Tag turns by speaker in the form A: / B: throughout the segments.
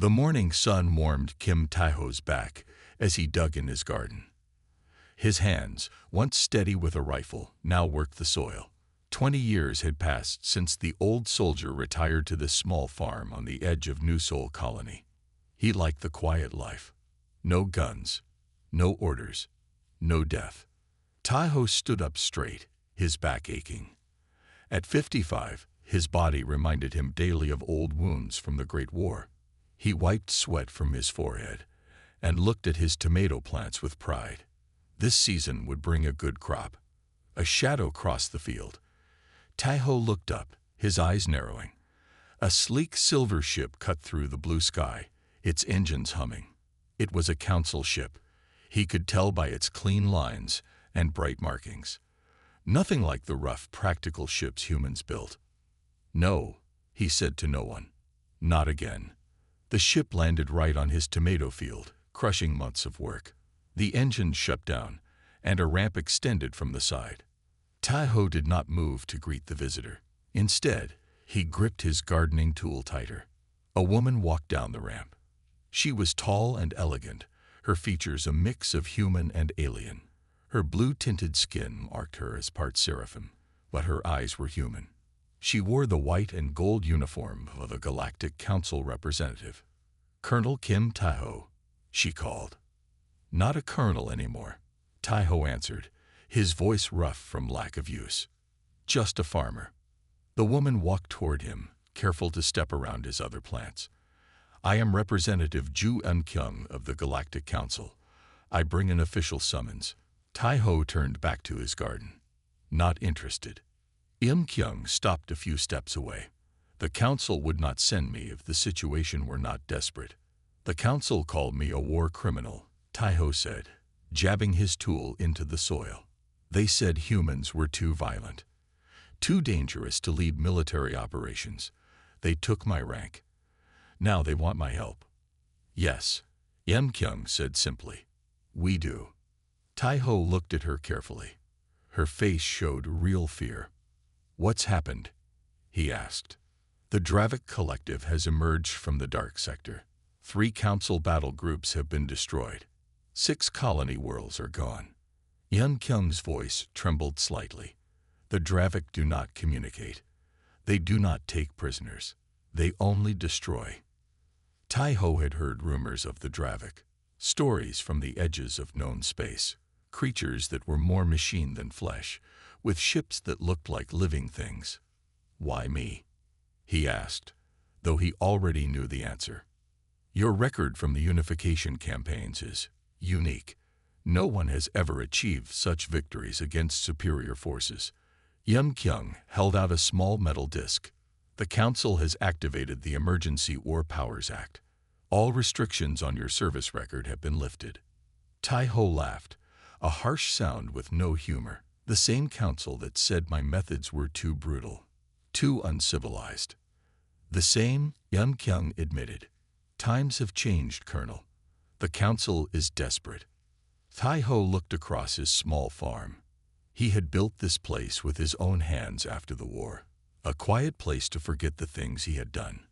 A: The morning sun warmed Kim Taiho's back as he dug in his garden. His hands, once steady with a rifle, now worked the soil. 20 years had passed since the old soldier retired to this small farm on the edge of New Seoul Colony. He liked the quiet life. No guns, no orders, no death. Taiho stood up straight, his back aching. At 55, his body reminded him daily of old wounds from the Great War. He wiped sweat from his forehead and looked at his tomato plants with pride. This season would bring a good crop. A shadow crossed the field. Taiho looked up, his eyes narrowing. A sleek silver ship cut through the blue sky, its engines humming. It was a council ship. He could tell by its clean lines and bright markings. Nothing like the rough, practical ships humans built. "No," he said to no one. "Not again." The ship landed right on his tomato field, crushing months of work. The engine shut down, and a ramp extended from the side. Taiho did not move to greet the visitor. Instead, he gripped his gardening tool tighter. A woman walked down the ramp. She was tall and elegant, her features a mix of human and alien. Her blue-tinted skin marked her as part seraphim, but her eyes were human. She wore the white and gold uniform of a Galactic Council representative. "Colonel Kim Taiho," she called. "Not a colonel anymore," Taiho answered, his voice rough from lack of use. "Just a farmer." The woman walked toward him, careful to step around his other plants. "I am Representative Ju Eun-kyung of the Galactic Council. I bring an official summons." Taiho turned back to his garden. Not interested. Eun-kyung stopped a few steps away. "The council would not send me if the situation were not desperate." "The council called me a war criminal," Taiho said, jabbing his tool into the soil. "They said humans were too violent, too dangerous to lead military operations. They took my rank. Now they want my help." "Yes," Eun-kyung said simply. "We do." Taiho looked at her carefully. Her face showed real fear. "What's happened?" he asked. "The Dravik Collective has emerged from the dark sector. 3 council battle groups have been destroyed. 6 colony worlds are gone." Eun-kyung's voice trembled slightly. "The Dravik do not communicate. They do not take prisoners. They only destroy." Taiho had heard rumors of the Dravik, stories from the edges of known space, creatures that were more machine than flesh, with ships that looked like living things. "Why me?" he asked, though he already knew the answer. "Your record from the unification campaigns is unique. No one has ever achieved such victories against superior forces." Eun-kyung held out a small metal disc. "The Council has activated the Emergency War Powers Act. All restrictions on your service record have been lifted." Taiho laughed, a harsh sound with no humor. "The same council that said my methods were too brutal, too uncivilized." "The same," Eun-kyung admitted. "Times have changed, Colonel. The council is desperate." Taiho looked across his small farm. He had built this place with his own hands after the war, a quiet place to forget the things he had done,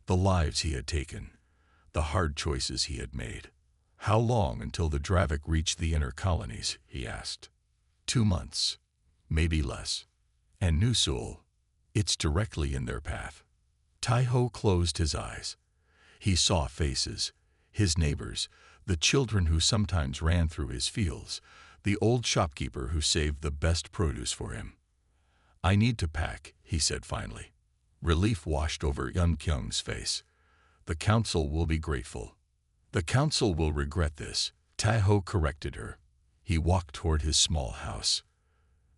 A: the lives he had taken, the hard choices he had made. "How long until the Dravik reach the inner colonies?" he asked. 2 months, maybe less. And New Seoul, it's directly in their path." Taiho closed his eyes. He saw faces, his neighbors, the children who sometimes ran through his fields, the old shopkeeper who saved the best produce for him. "I need to pack," he said finally. Relief washed over Eun-kyung's face. "The council will be grateful." "The council will regret this," Taiho corrected her. He walked toward his small house.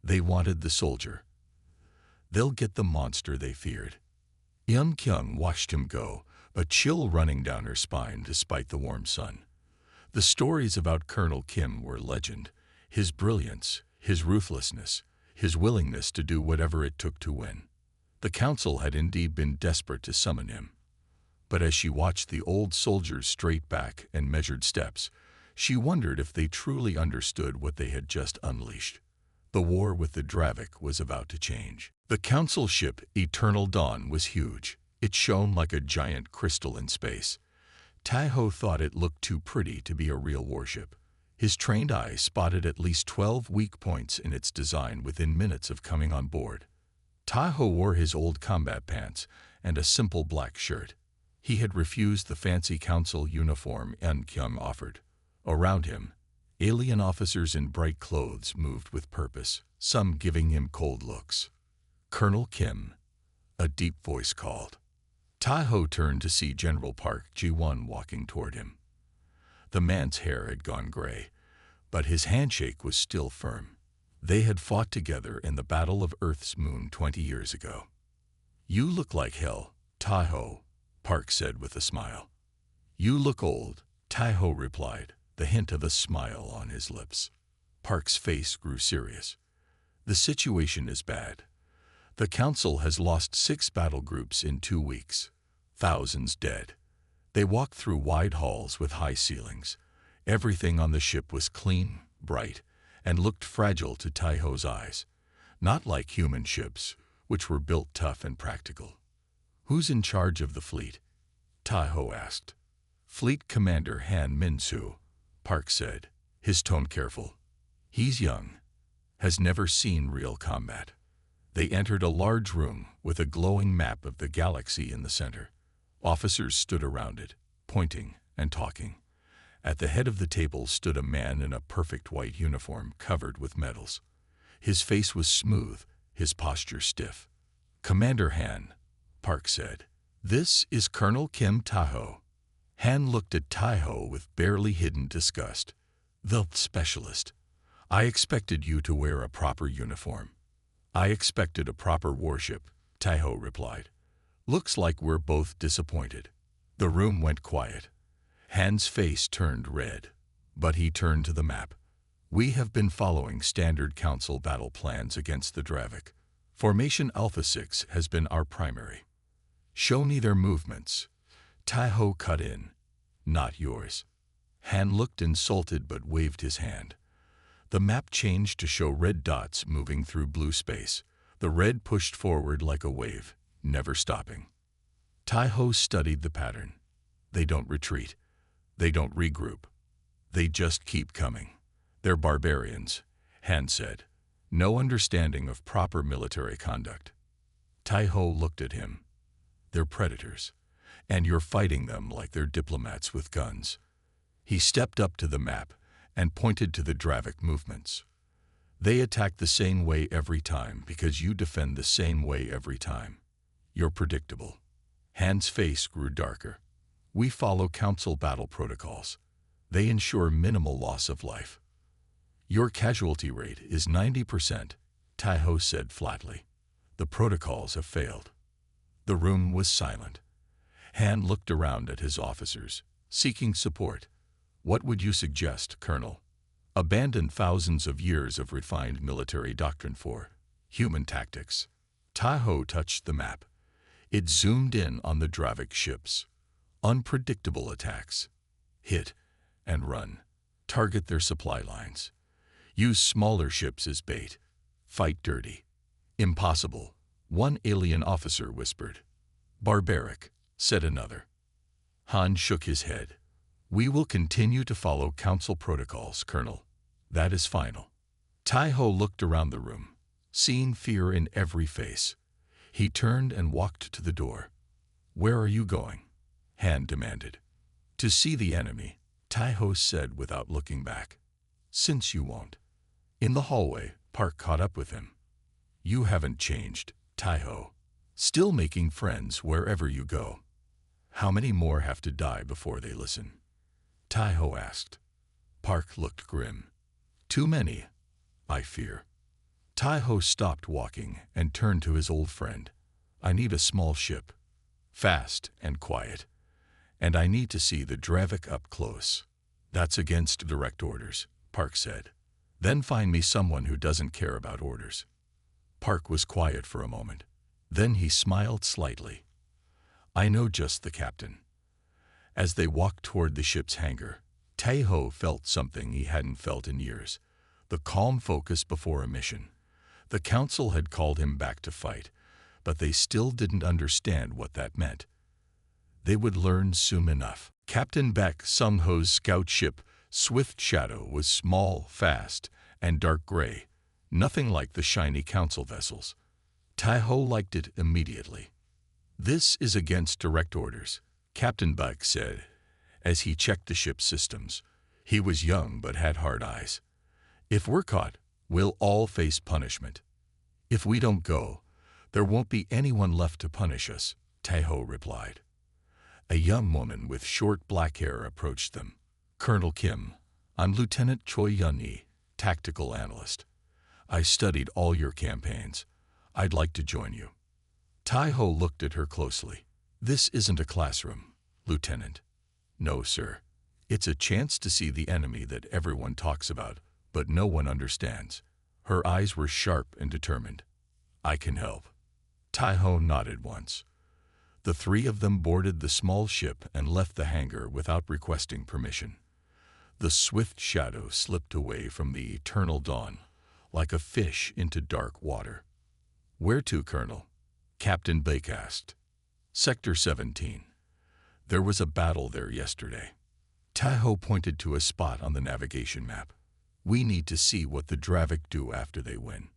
A: "They wanted the soldier. They'll get the monster they feared." Eun-kyung watched him go, a chill running down her spine despite the warm sun. The stories about Colonel Kim were legend. His brilliance, his ruthlessness, his willingness to do whatever it took to win. The council had indeed been desperate to summon him. But as she watched the old soldier's straight back and measured steps, she wondered if they truly understood what they had just unleashed. The war with the Dravik was about to change. The council ship Eternal Dawn was huge. It shone like a giant crystal in space. Taiho thought it looked too pretty to be a real warship. His trained eye spotted at least 12 weak points in its design within minutes of coming on board. Taiho wore his old combat pants and a simple black shirt. He had refused the fancy council uniform Kyung offered. Around him, alien officers in bright clothes moved with purpose, some giving him cold looks. "Colonel Kim," a deep voice called. Taiho turned to see General Park Ji-won walking toward him. The man's hair had gone gray, but his handshake was still firm. They had fought together in the Battle of Earth's Moon 20 years ago. "You look like hell, Taiho," Park said with a smile. "You look old," Taiho replied, the hint of a smile on his lips. Park's face grew serious. "The situation is bad. The Council has lost 6 battle groups in 2 weeks. Thousands dead." They walked through wide halls with high ceilings. Everything on the ship was clean, bright, and looked fragile to Taiho's eyes. Not like human ships, which were built tough and practical. "Who's in charge of the fleet?" Taiho asked. "Fleet Commander Han Min-soo," Park said, his tone careful. "He's young, has never seen real combat." They entered a large room with a glowing map of the galaxy in the center. Officers stood around it, pointing and talking. At the head of the table stood a man in a perfect white uniform covered with medals. His face was smooth, his posture stiff. "Commander Han," Park said. "This is Colonel Kim Taiho." Han looked at Taiho with barely hidden disgust. "The specialist. I expected you to wear a proper uniform." "I expected a proper warship," Taiho replied. "Looks like we're both disappointed." The room went quiet. Han's face turned red, but he turned to the map. "We have been following standard council battle plans against the Dravik. Formation Alpha 6 has been our primary." "Show me their movements." Taiho cut in. "Not yours." Han looked insulted but waved his hand. The map changed to show red dots moving through blue space. The red pushed forward like a wave, never stopping. Taiho studied the pattern. They don't retreat. They don't regroup. They just keep coming. "They're barbarians," Han said. "No understanding of proper military conduct." Taiho looked at him. "They're predators, and you're fighting them like they're diplomats with guns." He stepped up to the map and pointed to the Dravik movements. "They attack the same way every time because you defend the same way every time. You're predictable." Han's face grew darker. "We follow council battle protocols. They ensure minimal loss of life." "Your casualty rate is 90%, Taiho said flatly. "The protocols have failed." The room was silent. Han looked around at his officers, seeking support. "What would you suggest, Colonel?" "Abandon thousands of years of refined military doctrine for human tactics." Taiho touched the map. It zoomed in on the Dravik ships. Unpredictable attacks. Hit and run. Target their supply lines. Use smaller ships as bait. Fight dirty. "Impossible," one alien officer whispered. "Barbaric," said another. Han shook his head. "We will continue to follow council protocols, Colonel. That is final." Taiho looked around the room, seeing fear in every face. He turned and walked to the door. "Where are you going?" Han demanded. "To see the enemy," Taiho said without looking back. "Since you won't." In the hallway, Park caught up with him. "You haven't changed, Taiho. Still making friends wherever you go." "How many more have to die before they listen?" Taiho asked. Park looked grim. "Too many, I fear." Taiho stopped walking and turned to his old friend. "I need a small ship, fast and quiet, and I need to see the Dravik up close." "That's against direct orders," Park said. "Then find me someone who doesn't care about orders." Park was quiet for a moment. Then he smiled slightly. "I know just the captain." As they walked toward the ship's hangar, Taiho felt something he hadn't felt in years, the calm focus before a mission. The council had called him back to fight, but they still didn't understand what that meant. They would learn soon enough. Captain Beck Sung-ho's scout ship, Swift Shadow, was small, fast, and dark gray, nothing like the shiny council vessels. Tai-ho liked it immediately. "This is against direct orders," Captain Beck said, as he checked the ship's systems. He was young but had hard eyes. "If we're caught, we'll all face punishment. If we don't go, there won't be anyone left to punish us," Tai-ho replied. A young woman with short black hair approached them. "Colonel Kim, I'm Lieutenant Choi Yun-hee, tactical analyst. I studied all your campaigns. I'd like to join you." Tai-ho looked at her closely. "This isn't a classroom, Lieutenant." "No, sir. It's a chance to see the enemy that everyone talks about, but no one understands." Her eyes were sharp and determined. "I can help." Tai-ho nodded once. The three of them boarded the small ship and left the hangar without requesting permission. The Swift Shadow slipped away from the eternal dawn, like a fish into dark water. "Where to, Colonel?" Captain Beck asked. "Sector 17. There was a battle there yesterday." Tai-ho pointed to a spot on the navigation map. "We need to see what the Dravik do after they win."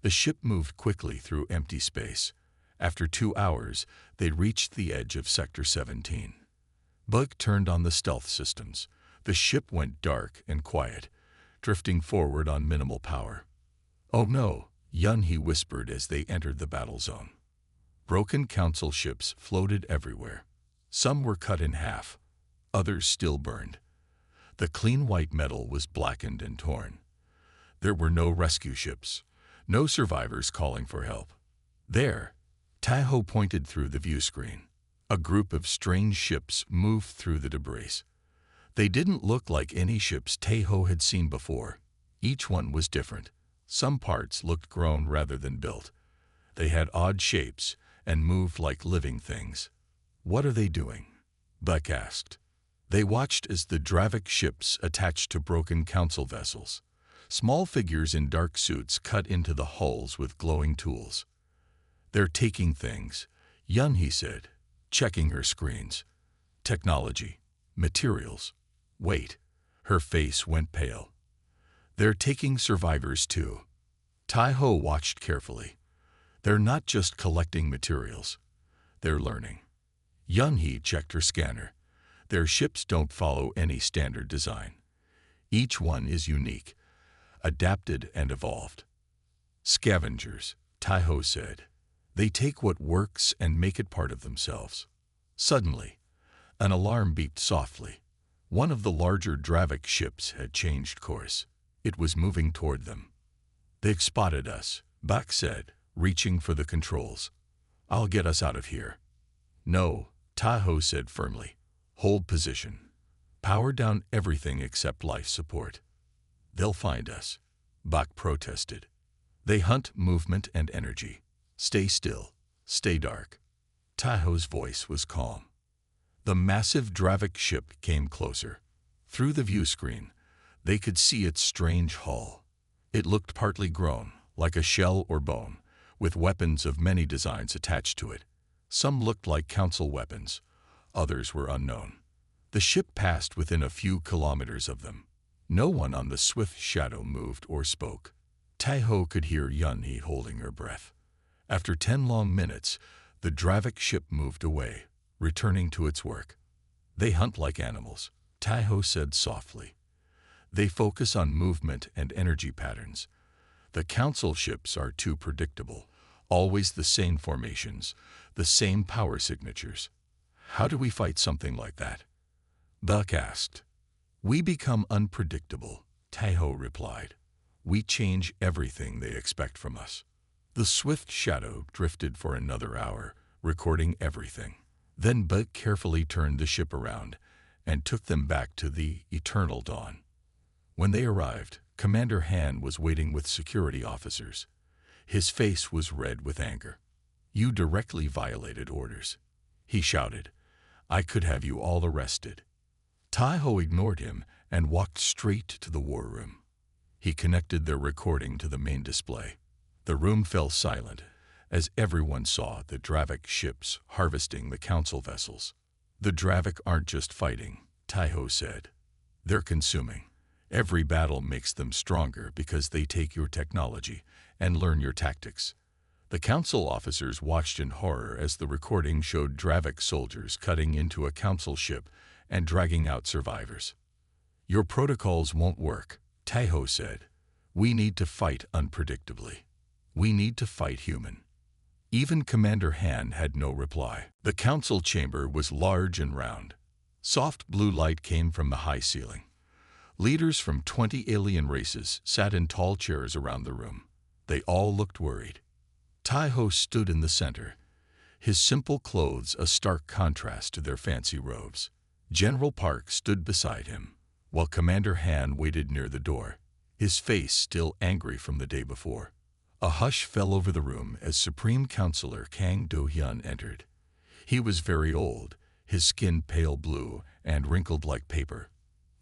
A: The ship moved quickly through empty space. After 2 hours, they reached the edge of Sector 17. Beck turned on the stealth systems. The ship went dark and quiet, drifting forward on minimal power. "Oh no," Yun-hee whispered as they entered the battle zone. Broken council ships floated everywhere. Some were cut in half, others still burned. The clean white metal was blackened and torn. There were no rescue ships, no survivors calling for help. There, Tai-ho pointed through the view screen. A group of strange ships moved through the debris. They didn't look like any ships Tai-ho had seen before. Each one was different. Some parts looked grown rather than built. They had odd shapes and moved like living things. "What are they doing?" Beck asked. They watched as the Dravik ships attached to broken council vessels. Small figures in dark suits cut into the hulls with glowing tools. "They're taking things," Yun-hee said, checking her screens. "Technology, materials. Wait." Her face went pale. "They're taking survivors too." Tai-ho watched carefully. "They're not just collecting materials. They're learning." Yun-hee checked her scanner. "Their ships don't follow any standard design. Each one is unique, adapted and evolved." "Scavengers," Tai-ho said. "They take what works and make it part of themselves." Suddenly, an alarm beeped softly. One of the larger Dravik ships had changed course. It was moving toward them. "They've spotted us," Beck said, reaching for the controls. "I'll get us out of here." "No," Tai-ho said firmly. "Hold position. Power down everything except life support." "They'll find us," Beck protested. "They hunt movement and energy. Stay still. Stay dark." Tai-ho's voice was calm. The massive Dravik ship came closer. Through the view screen, they could see its strange hull. It looked partly grown, like a shell or bone, with weapons of many designs attached to it. Some looked like council weapons, others were unknown. The ship passed within a few kilometers of them. No one on the Swift Shadow moved or spoke. Tai-ho could hear Yun-hee holding her breath. After 10 long minutes, the Dravik ship moved away, returning to its work. "They hunt like animals," Tai-ho said softly. "They focus on movement and energy patterns. The council ships are too predictable, always the same formations, the same power signatures." "How do we fight something like that?" Beck asked. "We become unpredictable," Tai-ho replied. "We change everything they expect from us." The Swift Shadow drifted for another hour, recording everything. Then Beck carefully turned the ship around and took them back to the eternal dawn. When they arrived, Commander Han was waiting with security officers. His face was red with anger. "You directly violated orders," he shouted. "I could have you all arrested." Tai-ho ignored him and walked straight to the war room. He connected their recording to the main display. The room fell silent as everyone saw the Dravik ships harvesting the council vessels. The Dravik aren't just fighting, Taiho said. They're consuming. Every battle makes them stronger because they take your technology and learn your tactics. The council officers watched in horror as the recording showed Dravik soldiers cutting into a council ship and dragging out survivors. Your protocols won't work, Taiho said. We need to fight unpredictably. We need to fight human. Even Commander Han had no reply. The council chamber was large and round. Soft blue light came from the high ceiling. Leaders from 20 alien races sat in tall chairs around the room. They all looked worried. Taiho stood in the center, his simple clothes a stark contrast to their fancy robes. General Park stood beside him, while Commander Han waited near the door, his face still angry from the day before. A hush fell over the room as Supreme Counselor Kang Do-hyun entered. He was very old, his skin pale blue and wrinkled like paper.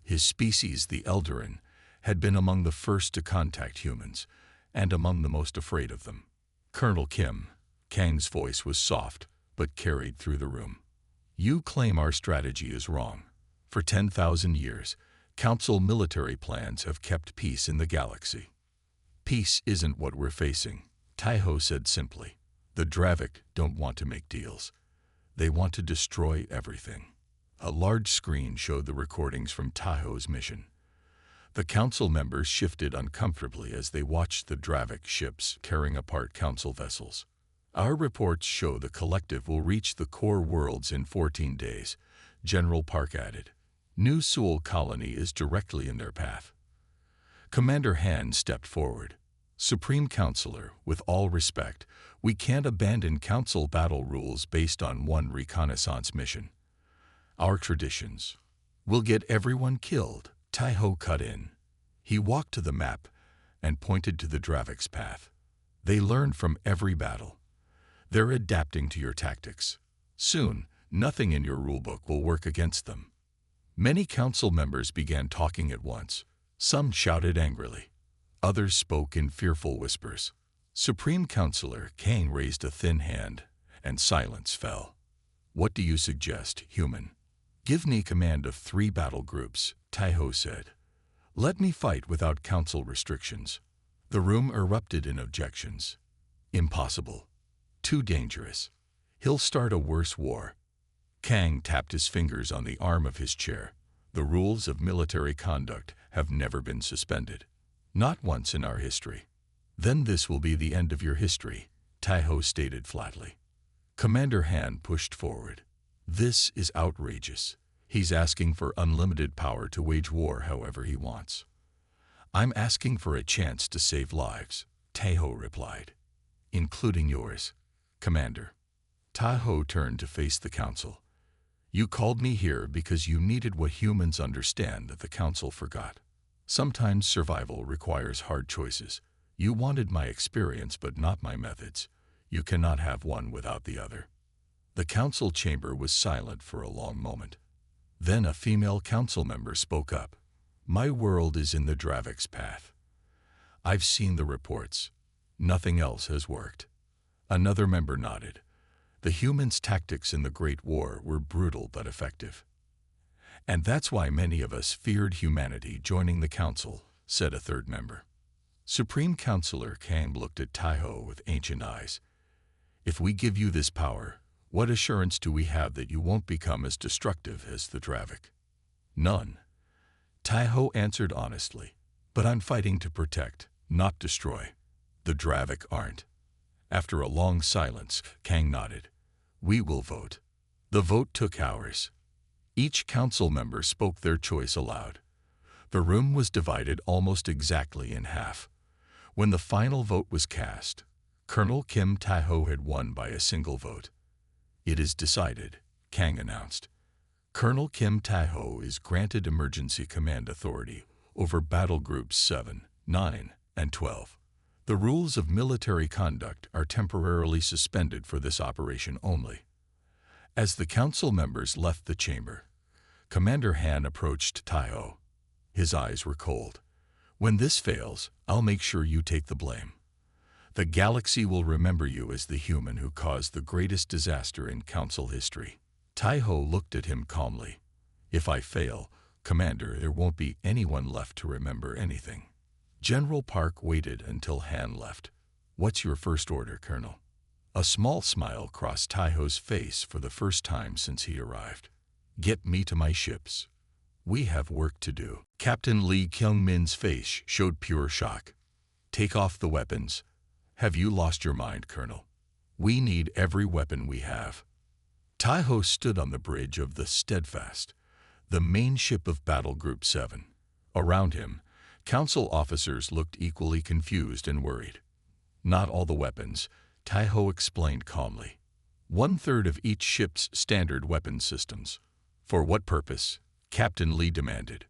A: His species, the Eldarin, had been among the first to contact humans, and among the most afraid of them. Colonel Kim, Kang's voice was soft, but carried through the room. You claim our strategy is wrong. For 10,000 years, Council military plans have kept peace in the galaxy. Peace isn't what we're facing, Taiho said simply. The Dravik don't want to make deals. They want to destroy everything. A large screen showed the recordings from Taiho's mission. The council members shifted uncomfortably as they watched the Dravik ships tearing apart council vessels. Our reports show the collective will reach the core worlds in 14 days, General Park added. New Seoul colony is directly in their path. Commander Han stepped forward. Supreme Counselor, with all respect, we can't abandon council battle rules based on one reconnaissance mission. Our traditions. We'll get everyone killed, Taiho cut in. He walked to the map and pointed to the Dravik's path. They learned from every battle. They're adapting to your tactics. Soon, nothing in your rulebook will work against them. Many council members began talking at once. Some shouted angrily. Others spoke in fearful whispers. Supreme Counselor Kang raised a thin hand, and silence fell. What do you suggest, human? Give me command of 3 battle groups, Taiho said. Let me fight without council restrictions. The room erupted in objections. Impossible. Too dangerous. He'll start a worse war. Kang tapped his fingers on the arm of his chair. The rules of military conduct have never been suspended. Not once in our history. Then this will be the end of your history, Taiho stated flatly. Commander Han pushed forward. This is outrageous. He's asking for unlimited power to wage war however he wants. I'm asking for a chance to save lives, Taiho replied. Including yours, Commander. Taiho turned to face the council. You called me here because you needed what humans understand that the council forgot. Sometimes survival requires hard choices. You wanted my experience but not my methods. You cannot have one without the other. The council chamber was silent for a long moment. Then a female council member spoke up. My world is in the Dravik's path. I've seen the reports. Nothing else has worked. Another member nodded. The humans' tactics in the Great War were brutal but effective. And that's why many of us feared humanity joining the council, said a third member. Supreme Counselor Kang looked at Taiho with ancient eyes. If we give you this power, what assurance do we have that you won't become as destructive as the Dravik? None. Taiho answered honestly. But I'm fighting to protect, not destroy. The Dravik aren't. After a long silence, Kang nodded. We will vote. The vote took hours. Each council member spoke their choice aloud. The room was divided almost exactly in half. When the final vote was cast, Colonel Kim Taiho had won by a single vote. It is decided, Kang announced. Colonel Kim Taiho is granted emergency command authority over battle groups 7, 9, and 12. The rules of military conduct are temporarily suspended for this operation only. As the council members left the chamber, Commander Han approached Taiho. His eyes were cold. When this fails, I'll make sure you take the blame. The galaxy will remember you as the human who caused the greatest disaster in council history. Tai-Ho looked at him calmly. If I fail, Commander, there won't be anyone left to remember anything. General Park waited until Han left. What's your first order, Colonel? A small smile crossed Tai-Ho's face for the first time since he arrived. Get me to my ships. We have work to do. Captain Lee Kyung-min's face showed pure shock. Take off the weapons. Have you lost your mind, Colonel? We need every weapon we have. Tai-Ho stood on the bridge of the Steadfast, the main ship of Battle Group 7. Around him, council officers looked equally confused and worried. Not all the weapons, Tai-Ho explained calmly. 1/3 of each ship's standard weapon systems. For what purpose? Captain Lee demanded.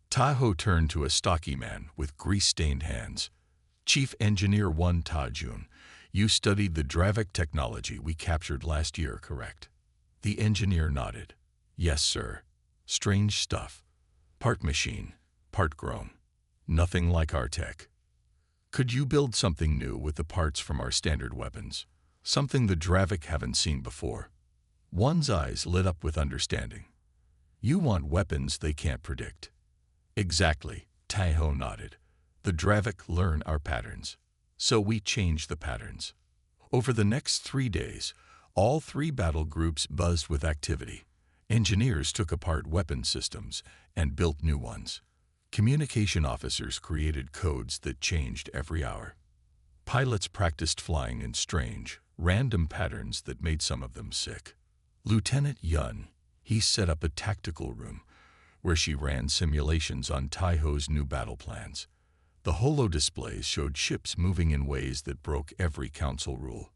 A: Tai-Ho turned to a stocky man with grease-stained hands. Chief Engineer 1 Ta-Jun, you studied the Dravik technology we captured last year, correct? The engineer nodded. Yes, sir. Strange stuff. Part machine, part grown. Nothing like our tech. Could you build something new with the parts from our standard weapons? Something the Dravik haven't seen before. One's eyes lit up with understanding. You want weapons they can't predict. Exactly, Tai-Ho nodded. The Dravik learn our patterns. So we change the patterns. Over the next 3 days, all 3 battle groups buzzed with activity. Engineers took apart weapon systems and built new ones. Communication officers created codes that changed every hour. Pilots practiced flying in strange, random patterns that made some of them sick. Lieutenant Yun, he set up a tactical room where she ran simulations on Tai-Ho's new battle plans. The holo displays showed ships moving in ways that broke every council rule.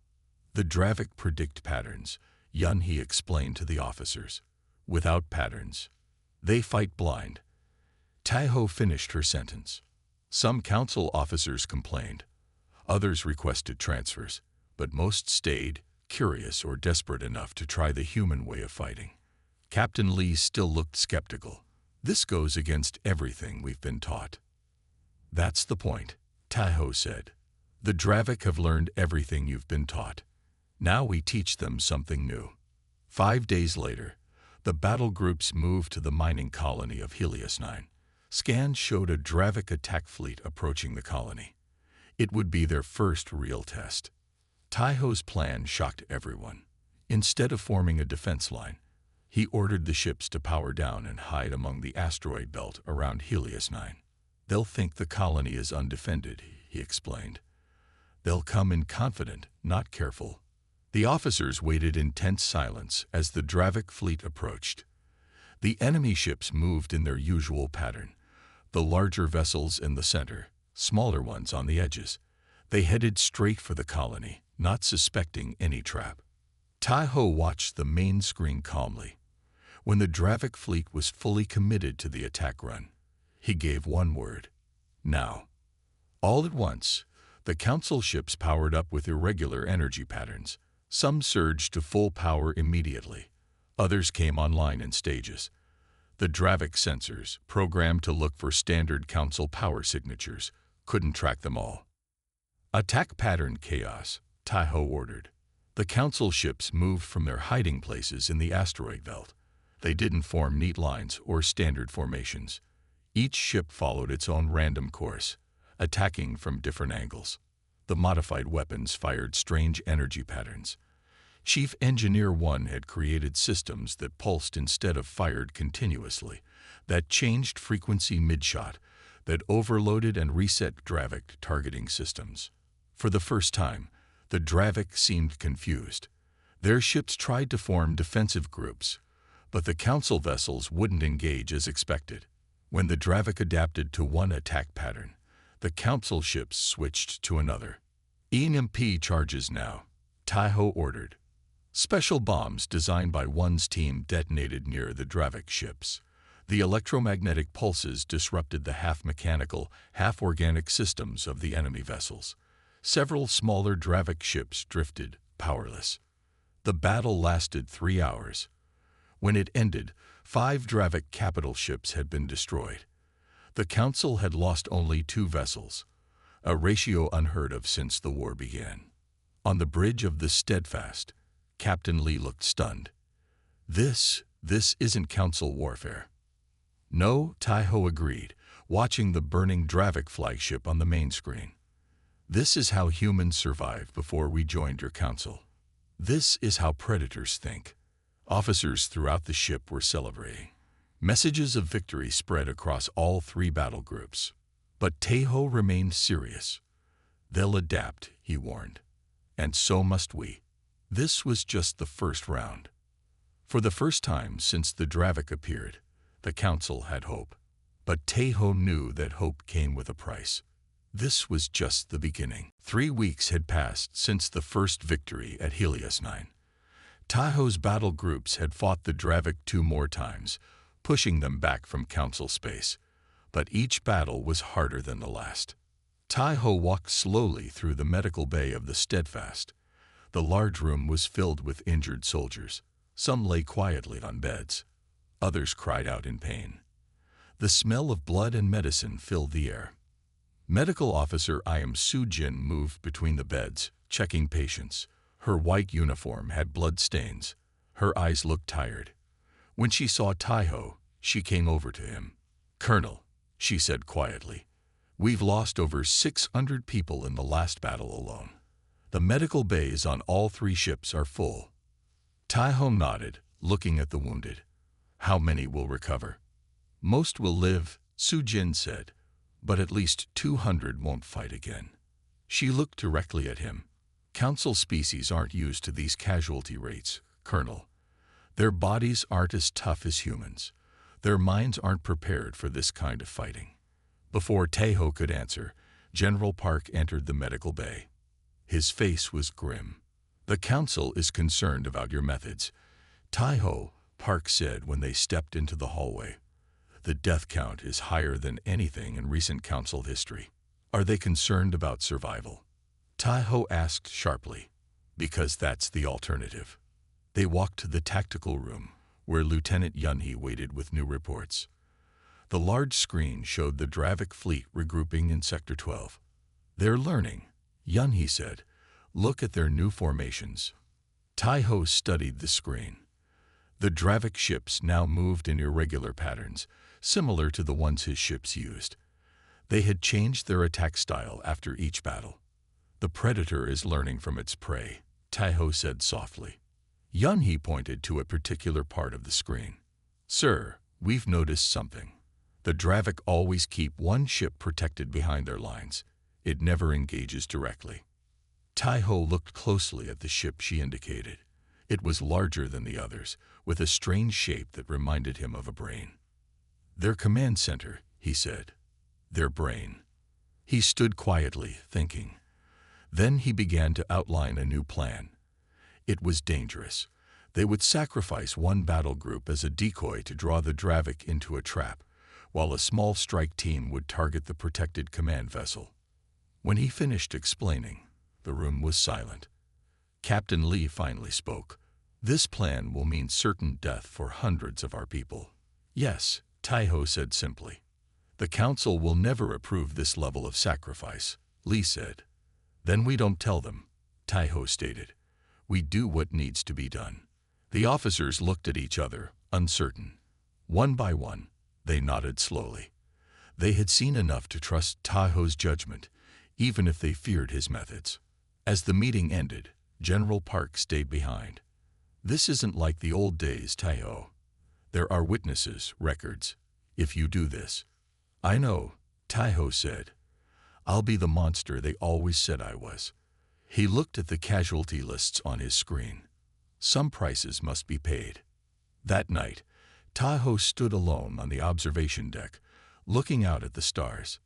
A: The Dravik predict patterns, Yun he explained to the officers. Without patterns, they fight blind. Tai-Ho finished her sentence. Some council officers complained. Others requested transfers, but most stayed, curious or desperate enough to try the human way of fighting. Captain Lee still looked skeptical. This goes against everything we've been taught. That's the point, Tai-Ho said. The Dravik have learned everything you've been taught. Now we teach them something new. 5 days later, the battle groups moved to the mining colony of Helios 9. Scans showed a Dravik attack fleet approaching the colony. It would be their first real test. Tai-Ho's plan shocked everyone. Instead of forming a defense line, he ordered the ships to power down and hide among the asteroid belt around Helios 9. They'll think the colony is undefended, he explained. They'll come in confident, not careful. The officers waited in tense silence as the Dravik fleet approached. The enemy ships moved in their usual pattern. The larger vessels in the center, smaller ones on the edges. They headed straight for the colony, not suspecting any trap. Tai-Ho watched the main screen calmly. When the Dravik fleet was fully committed to the attack run, he gave one word. Now. All at once, the council ships powered up with irregular energy patterns. Some surged to full power immediately. Others came online in stages. The Dravik sensors, programmed to look for standard council power signatures, couldn't track them all. Attack pattern chaos, Tai-Ho ordered. The council ships moved from their hiding places in the asteroid belt. They didn't form neat lines or standard formations. Each ship followed its own random course, attacking from different angles. The modified weapons fired strange energy patterns. Chief Engineer 1 had created systems that pulsed instead of fired continuously, that changed frequency mid-shot, that overloaded and reset Dravik targeting systems. For the first time, the Dravik seemed confused. Their ships tried to form defensive groups, but the council vessels wouldn't engage as expected. When the Dravik adapted to one attack pattern, the council ships switched to another. EMP charges now, Tai-Ho ordered. Special bombs designed by one's team detonated near the Dravik ships. The electromagnetic pulses disrupted the half-mechanical, half-organic systems of the enemy vessels. Several smaller Dravik ships drifted, powerless. The battle lasted 3 hours. When it ended, 5 Dravik capital ships had been destroyed. The Council had lost only 2 vessels, a ratio unheard of since the war began. On the bridge of the Steadfast, Captain Lee looked stunned. This isn't council warfare. No, Taiho agreed, watching the burning Dravik flagship on the main screen. This is how humans survived before we joined your council. This is how predators think. Officers throughout the ship were celebrating. Messages of victory spread across all three battle groups. But Taiho remained serious. They'll adapt, he warned. And so must we. This was just the first round. For the first time since the Dravik appeared, the council had hope. But Taiho knew that hope came with a price. This was just the beginning. 3 weeks had passed since the first victory at Helios 9. Taiho's battle groups had fought the Dravik 2 more times, pushing them back from council space. But each battle was harder than the last. Taiho walked slowly through the medical bay of the Steadfast. The large room was filled with injured soldiers. Some lay quietly on beds. Others cried out in pain. The smell of blood and medicine filled the air. Medical Officer Im Soo-jin moved between the beds, checking patients. Her white uniform had blood stains. Her eyes looked tired. When she saw Taiho, she came over to him. "Colonel," she said quietly, "we've lost over 600 people in the last battle alone. The medical bays on all 3 ships are full." Taiho nodded, looking at the wounded. "How many will recover?" "Most will live," Soo-jin said, "but at least 200 won't fight again." She looked directly at him. "Council species aren't used to these casualty rates, Colonel. Their bodies aren't as tough as humans. Their minds aren't prepared for this kind of fighting." Before Taiho could answer, General Park entered the medical bay. His face was grim. "The council is concerned about your methods." "Taiho," Park said when they stepped into the hallway. "The death count is higher than anything in recent council history. Are they concerned about survival?" Taiho asked sharply. "Because that's the alternative." They walked to the tactical room, where Lieutenant Yunhee waited with new reports. The large screen showed the Dravik fleet regrouping in Sector 12. "They're learning," Yunhee said. "Look at their new formations." Taiho studied the screen. The Dravik ships now moved in irregular patterns, similar to the ones his ships used. They had changed their attack style after each battle. "The predator is learning from its prey," Taiho said softly. Yunhee pointed to a particular part of the screen. "Sir, we've noticed something. The Dravik always keep one ship protected behind their lines. It never engages directly." Taiho looked closely at the ship she indicated. It was larger than the others, with a strange shape that reminded him of a brain. "Their command center," he said. "Their brain." He stood quietly, thinking. Then he began to outline a new plan. It was dangerous. They would sacrifice one battle group as a decoy to draw the Dravik into a trap, while a small strike team would target the protected command vessel. When he finished explaining, the room was silent. Captain Lee finally spoke. "This plan will mean certain death for hundreds of our people." "Yes," Taiho said simply. "The council will never approve this level of sacrifice," Lee said. "Then we don't tell them," Taiho stated. "We do what needs to be done." The officers looked at each other, uncertain. One by one, they nodded slowly. They had seen enough to trust Taiho's judgment, even if they feared his methods. As the meeting ended, General Park stayed behind. "This isn't like the old days, Taiho. There are witnesses, records. If you do this—" "I know," Taiho said. "I'll be the monster they always said I was." He looked at the casualty lists on his screen. Some prices must be paid. That night, Taiho stood alone on the observation deck, looking out at the stars.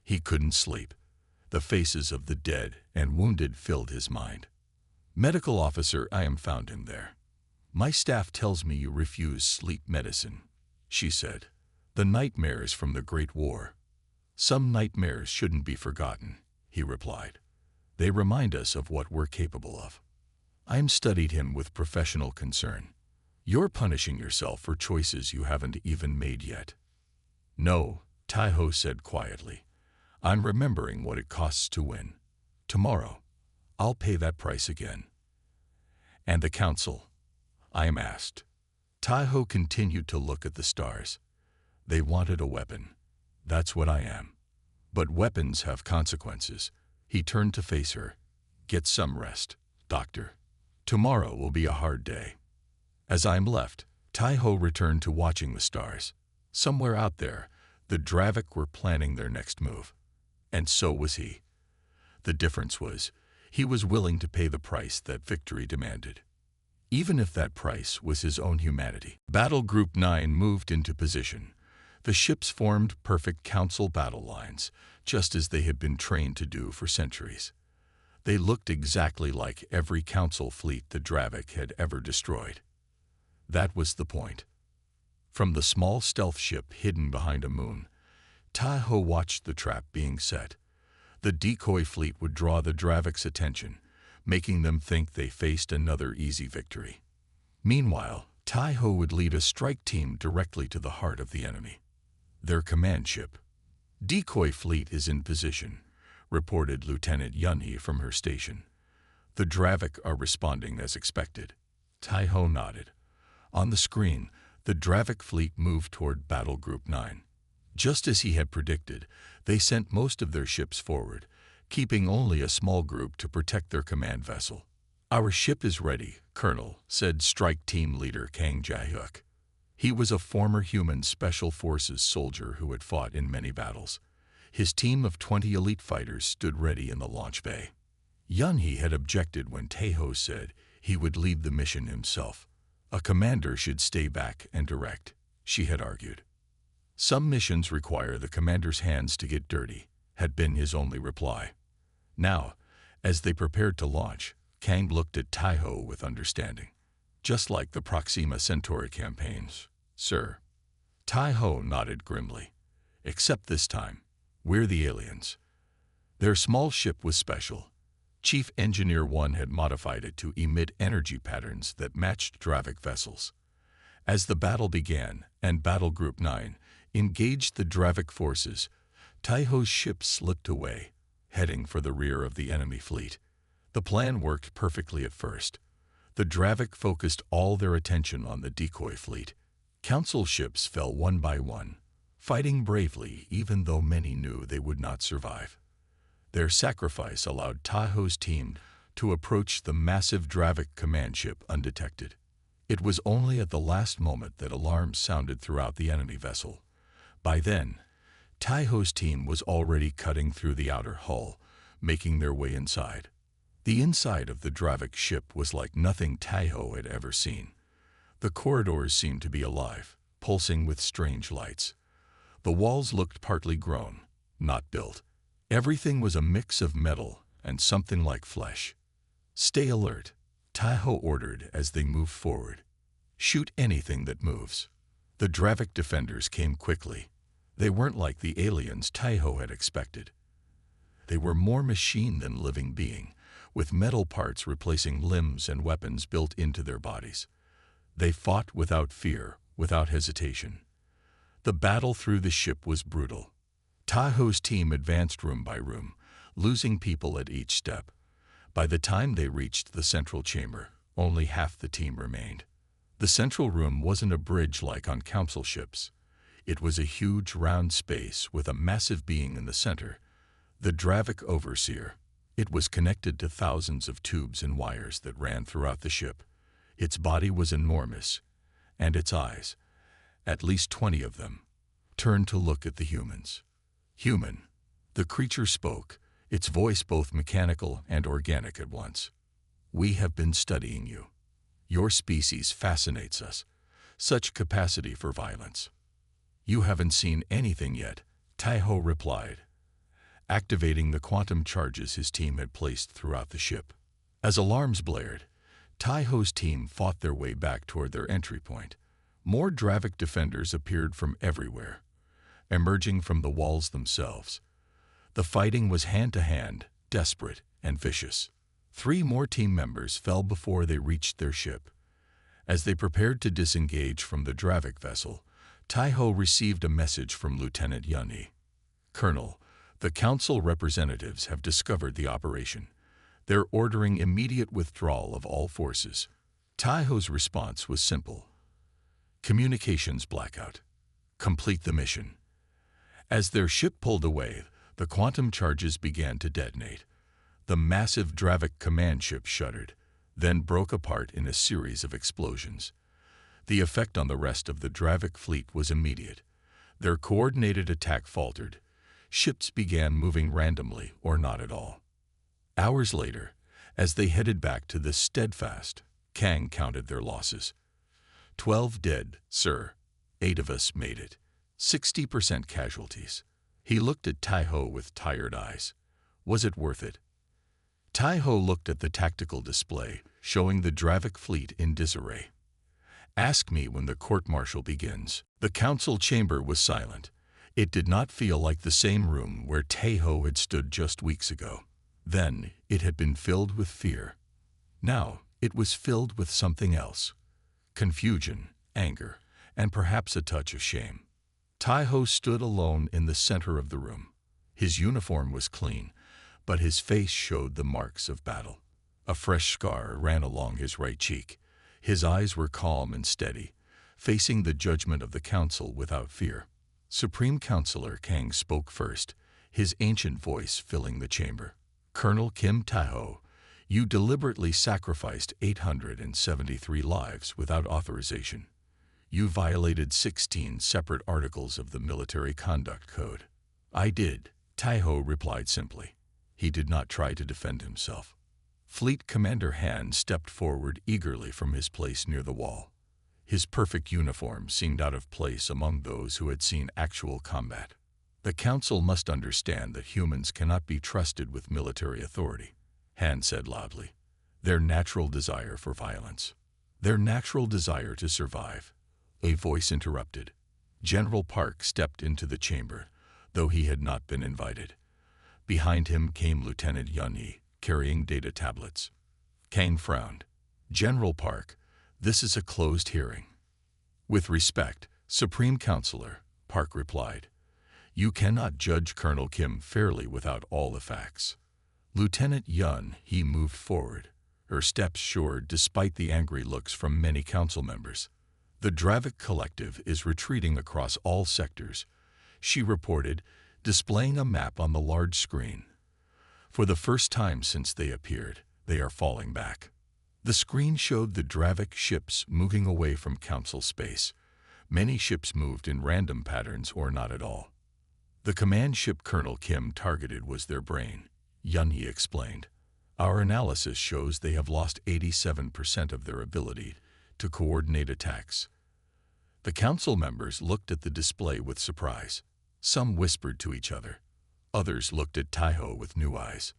A: He couldn't sleep. The faces of the dead and wounded filled his mind. "Medical Officer Im found him there. My staff tells me you refuse sleep medicine," she said. "The nightmares from the Great War." "Some nightmares shouldn't be forgotten," he replied. "They remind us of what we're capable of." Im studied him with professional concern. "You're punishing yourself for choices you haven't even made yet." "No," Taiho said quietly. "I'm remembering what it costs to win. Tomorrow, I'll pay that price again." "And the council?" Im asked. Tai-Ho continued to look at the stars. They wanted a weapon. That's what I am. But weapons have consequences. He turned to face her. Get some rest, Doctor. Tomorrow will be a hard day. As I'm left, Tai-Ho returned to watching the stars. Somewhere out there, the Dravik were planning their next move. And so was he. The difference was, he was willing to pay the price that victory demanded. Even if that price was his own humanity. Battle Group 9 moved into position. The ships formed perfect council battle lines, just as they had been trained to do for centuries. They looked exactly like every council fleet the Dravik had ever destroyed. That was the point. From the small stealth ship hidden behind a moon, Tai-Ho watched the trap being set. The decoy fleet would draw the Dravik's attention, making them think they faced another easy victory. Meanwhile, Tai-Ho would lead a strike team directly to the heart of the enemy. Their command ship. Decoy fleet is in position, reported Lieutenant Yunhee from her station. The Dravik are responding as expected. Tai-Ho nodded. On the screen, the Dravik fleet moved toward Battle Group 9. Just as he had predicted, they sent most of their ships forward, keeping only a small group to protect their command vessel. Our ship is ready, Colonel, said strike team leader Kang Jae-hyuk. He was a former human special forces soldier who had fought in many battles. His team of 20 elite fighters stood ready in the launch bay. Yunhee had objected when Tai-Ho said he would lead the mission himself. A commander should stay back and direct, she had argued. Some missions require the commander's hands to get dirty, had been his only reply. Now, as they prepared to launch, Kang looked at Tai-Ho with understanding. Just like the Proxima Centauri campaigns, sir. Tai-Ho nodded grimly. Except this time, we're the aliens. Their small ship was special. Chief Engineer 1 had modified it to emit energy patterns that matched Dravik vessels. As the battle began, and Battle Group 9 engaged the Dravik forces, Tai-Ho's ship slipped away, heading for the rear of the enemy fleet. The plan worked perfectly at first. The Dravik focused all their attention on the decoy fleet. Council ships fell one by one, fighting bravely even though many knew they would not survive. Their sacrifice allowed Tai-Ho's team to approach the massive Dravik command ship undetected. It was only at the last moment that alarms sounded throughout the enemy vessel. By then, Tai-Ho's team was already cutting through the outer hull, making their way inside. The inside of the Dravik ship was like nothing Tai-Ho had ever seen. The corridors seemed to be alive, pulsing with strange lights. The walls looked partly grown, not built. Everything was a mix of metal and something like flesh. Stay alert, Tai-Ho ordered as they moved forward. Shoot anything that moves. The Dravik defenders came quickly. They weren't like the aliens Tai-Ho had expected. They were more machine than living being, with metal parts replacing limbs and weapons built into their bodies. They fought without fear, without hesitation. The battle through the ship was brutal. Tai-Ho's team advanced room by room, losing people at each step. By the time they reached the central chamber, only half the team remained. The central room wasn't a bridge like on council ships. It was a huge round space with a massive being in the center, the Dravik Overseer. It was connected to thousands of tubes and wires that ran throughout the ship. Its body was enormous, and its eyes, at least 20 of them, turned to look at the humans. Human. The creature spoke, its voice both mechanical and organic at once. We have been studying you. Your species fascinates us. Such capacity for violence. You haven't seen anything yet, Tai-Ho replied, activating the quantum charges his team had placed throughout the ship. As alarms blared, Tai-Ho's team fought their way back toward their entry point. More Dravik defenders appeared from everywhere, emerging from the walls themselves. The fighting was hand-to-hand, desperate, and vicious. 3 more team members fell before they reached their ship. As they prepared to disengage from the Dravik vessel, Tai-Ho received a message from Lieutenant Yunhee. Colonel, the council representatives have discovered the operation. They're ordering immediate withdrawal of all forces. Tai-Ho's response was simple. Communications blackout. Complete the mission. As their ship pulled away, the quantum charges began to detonate. The massive Dravik command ship shuddered, then broke apart in a series of explosions. The effect on the rest of the Dravik fleet was immediate. Their coordinated attack faltered. Ships began moving randomly or not at all. Hours later, as they headed back to the Steadfast, Kang counted their losses. 12 dead, sir. 8 of us made it. 60% casualties. He looked at Tai-Ho with tired eyes. Was it worth it? Tai-Ho looked at the tactical display, showing the Dravik fleet in disarray. Ask me when the court-martial begins. The council chamber was silent. It did not feel like the same room where Tai-Ho had stood just weeks ago. Then it had been filled with fear. Now it was filled with something else. Confusion, anger, and perhaps a touch of shame. Tai-Ho stood alone in the center of the room. His uniform was clean, but his face showed the marks of battle. A fresh scar ran along his right cheek. His eyes were calm and steady, facing the judgment of the council without fear. Supreme Counselor Kang spoke first, his ancient voice filling the chamber. Colonel Kim Tai-Ho, you deliberately sacrificed 873 lives without authorization. You violated 16 separate articles of the Military Conduct Code. I did, Tai-Ho replied simply. He did not try to defend himself. Fleet Commander Han stepped forward eagerly from his place near the wall. His perfect uniform seemed out of place among those who had seen actual combat. The Council must understand that humans cannot be trusted with military authority, Han said loudly. Their natural desire for violence. Their natural desire to survive. A voice interrupted. General Park stepped into the chamber, though he had not been invited. Behind him came Lieutenant Yun-Hee, carrying data tablets. Kang frowned. General Park, this is a closed hearing. With respect, Supreme Counselor, Park replied. You cannot judge Colonel Kim fairly without all the facts. Lieutenant Yun-Hee moved forward, her steps sure despite the angry looks from many council members. The Dravik Collective is retreating across all sectors, she reported, displaying a map on the large screen. For the first time since they appeared, they are falling back. The screen showed the Dravik ships moving away from council space. Many ships moved in random patterns or not at all. The command ship Colonel Kim targeted was their brain, Yun-Hee explained. Our analysis shows they have lost 87% of their ability to coordinate attacks. The council members looked at the display with surprise. Some whispered to each other. Others looked at Tai-Ho with new eyes.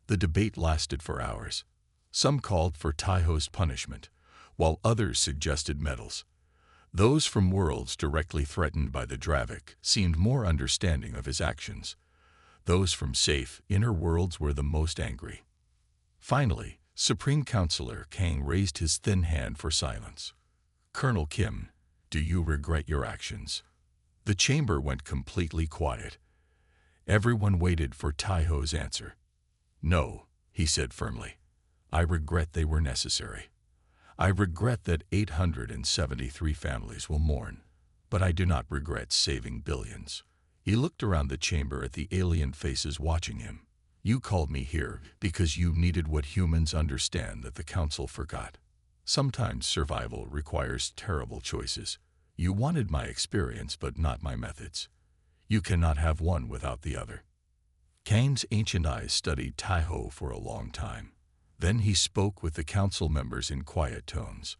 A: The debate lasted for hours. Some called for Tai-Ho's punishment, while others suggested medals. Those from worlds directly threatened by the Dravik seemed more understanding of his actions. Those from safe, inner worlds were the most angry. Finally, Supreme Counselor Kang raised his thin hand for silence. Colonel Kim, do you regret your actions? The chamber went completely quiet. Everyone waited for Tai-Ho's answer. No, he said firmly. I regret they were necessary. I regret that 873 families will mourn, but I do not regret saving billions. He looked around the chamber at the alien faces watching him. You called me here because you needed what humans understand that the Council forgot. Sometimes survival requires terrible choices. You wanted my experience but not my methods. You cannot have one without the other. Kang's ancient eyes studied Tai-Ho for a long time. Then he spoke with the council members in quiet tones.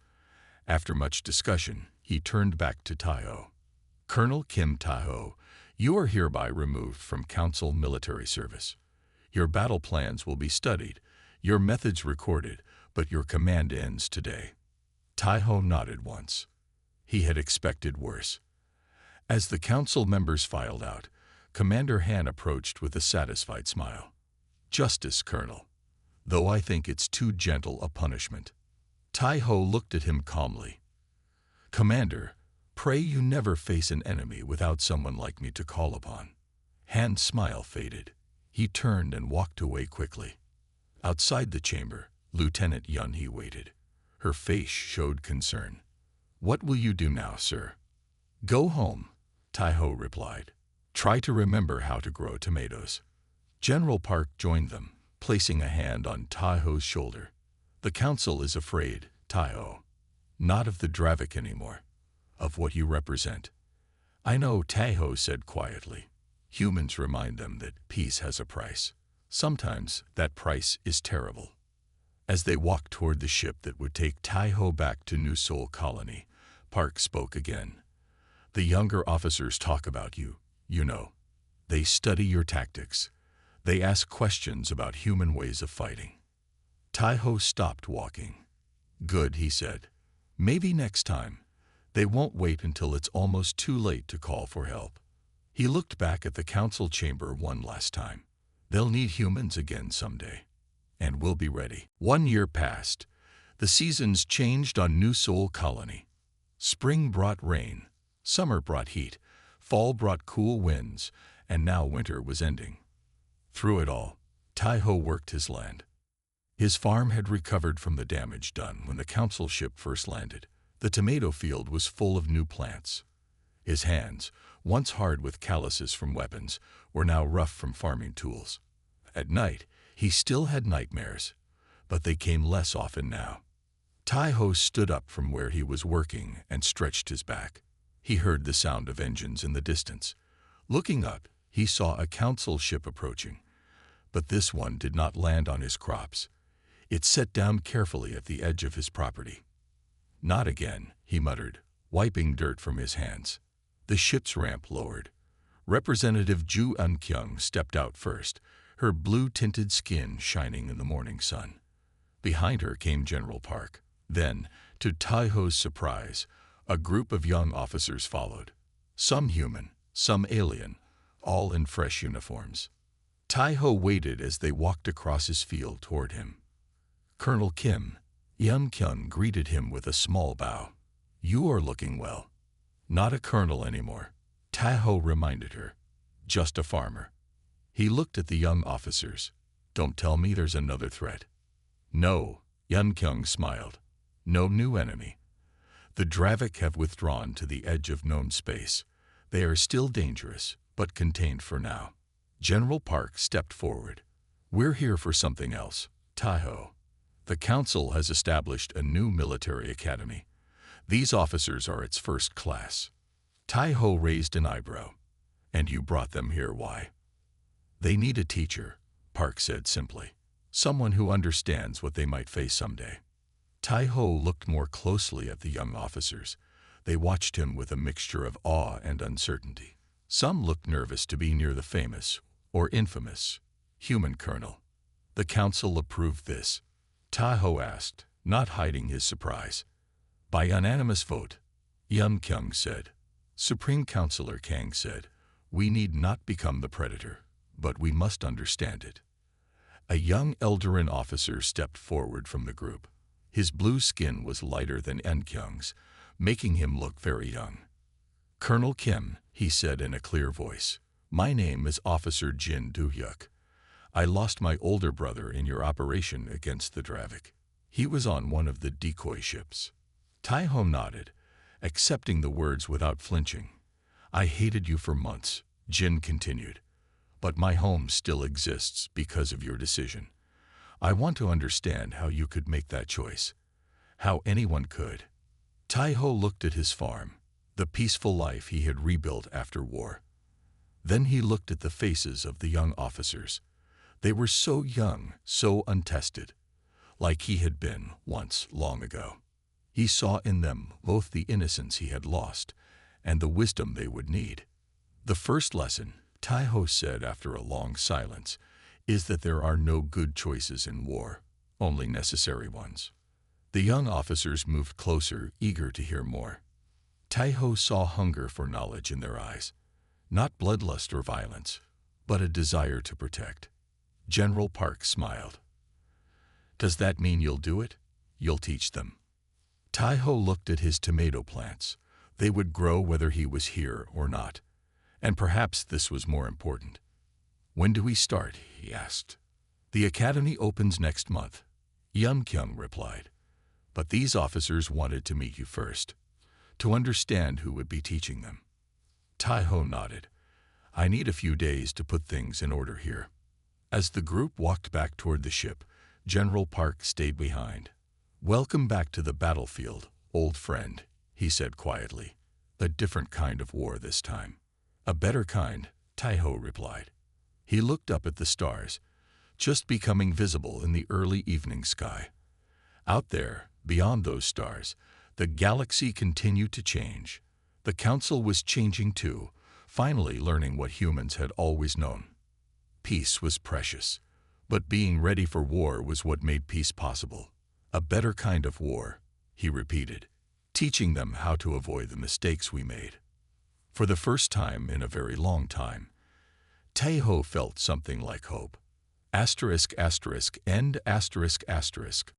A: After much discussion, he turned back to Tai-Ho. Colonel Kim Tai-Ho, you are hereby removed from council military service. Your battle plans will be studied, your methods recorded, but your command ends today. Tai-Ho nodded once. He had expected worse. As the council members filed out, Commander Han approached with a satisfied smile. Justice, Colonel. Though I think it's too gentle a punishment. Tai-Ho looked at him calmly. Commander, pray you never face an enemy without someone like me to call upon. Han's smile faded. He turned and walked away quickly. Outside the chamber, Lieutenant Yun-Hee waited. Her face showed concern. What will you do now, sir? Go home, Tai-ho replied. Try to remember how to grow tomatoes. General Park joined them, placing a hand on Tai-ho's shoulder. The council is afraid, Tai-ho. Not of the Dravik anymore. Of what you represent. I know, Tai-ho said quietly. Humans remind them that peace has a price. Sometimes that price is terrible. As they walked toward the ship that would take Tai-ho back to New Sol Colony, Park spoke again. The younger officers talk about you, you know. They study your tactics. They ask questions about human ways of fighting. Tai-ho stopped walking. Good, he said. Maybe next time. They won't wait until it's almost too late to call for help. He looked back at the council chamber one last time. They'll need humans again someday. And we'll be ready. 1 year passed. The seasons changed on New Sol Colony. Spring brought rain. Summer brought heat. Fall brought cool winds. And now winter was ending. Through it all, Tai-ho worked his land. His farm had recovered from the damage done when the council ship first landed. The tomato field was full of new plants. His hands, once hard with calluses from weapons, were now rough from farming tools. At night, he still had nightmares, but they came less often now. Tai-ho stood up from where he was working and stretched his back. He heard the sound of engines in the distance. Looking up, he saw a council ship approaching. But this one did not land on his crops. It set down carefully at the edge of his property. Not again, he muttered, wiping dirt from his hands. The ship's ramp lowered. Representative Ju Eun-kyung stepped out first, her blue-tinted skin shining in the morning sun. Behind her came General Park. Then, to Tai-ho's surprise, a group of young officers followed. Some human, some alien, all in fresh uniforms. Tai-ho waited as they walked across his field toward him. Colonel Kim Eun-kyung greeted him with a small bow. You are looking well. Not a colonel anymore, Tai-ho reminded her. Just a farmer. He looked at the young officers. Don't tell me there's another threat. No, Eun-kyung smiled. No new enemy. The Dravik have withdrawn to the edge of known space. They are still dangerous, but contained for now. General Park stepped forward. We're here for something else, Tai-ho. The council has established a new military academy. These officers are its first class. Tai-ho raised an eyebrow. And you brought them here, why? They need a teacher, Park said simply. Someone who understands what they might face someday. Tai-ho looked more closely at the young officers. They watched him with a mixture of awe and uncertainty. Some looked nervous to be near the famous, or infamous, human colonel. The council approved this. Tai-ho asked, not hiding his surprise. By unanimous vote, Eun-kyung said. Supreme Councilor Kang said, we need not become the predator, but we must understand it. A young Eldarin officer stepped forward from the group. His blue skin was lighter than Eun-kyung's, making him look very young. Colonel Kim, he said in a clear voice, my name is Officer Jin Do-hyuk. I lost my older brother in your operation against the Dravik. He was on one of the decoy ships. Tai-ho nodded, accepting the words without flinching. I hated you for months, Jin continued. But my home still exists because of your decision. I want to understand how you could make that choice. How anyone could. Tai-ho looked at his farm, the peaceful life he had rebuilt after war. Then he looked at the faces of the young officers. They were so young, so untested, like he had been once long ago. He saw in them both the innocence he had lost and the wisdom they would need. The first lesson, Tai-ho said after a long silence, is that there are no good choices in war, only necessary ones. The young officers moved closer, eager to hear more. Tai-ho saw hunger for knowledge in their eyes, not bloodlust or violence, but a desire to protect. General Park smiled. Does that mean you'll do it? You'll teach them. Tai-ho looked at his tomato plants. They would grow whether he was here or not. And perhaps this was more important. When do we start? He asked. The academy opens next month, Eun-kyung replied. But these officers wanted to meet you first. to understand who would be teaching them. Tai-ho nodded. I need a few days to put things in order here. As the group walked back toward the ship, General Park stayed behind. Welcome back to the battlefield, old friend, he said quietly. A different kind of war this time. A better kind, Tai-ho replied. He looked up at the stars, just becoming visible in the early evening sky. Out there, beyond those stars, the galaxy continued to change. The council was changing too, finally learning what humans had always known. Peace was precious, but being ready for war was what made peace possible. A better kind of war, he repeated, teaching them how to avoid the mistakes we made. For the first time in a very long time, Tai-ho felt something like hope. Asterisk, asterisk, end, asterisk, asterisk.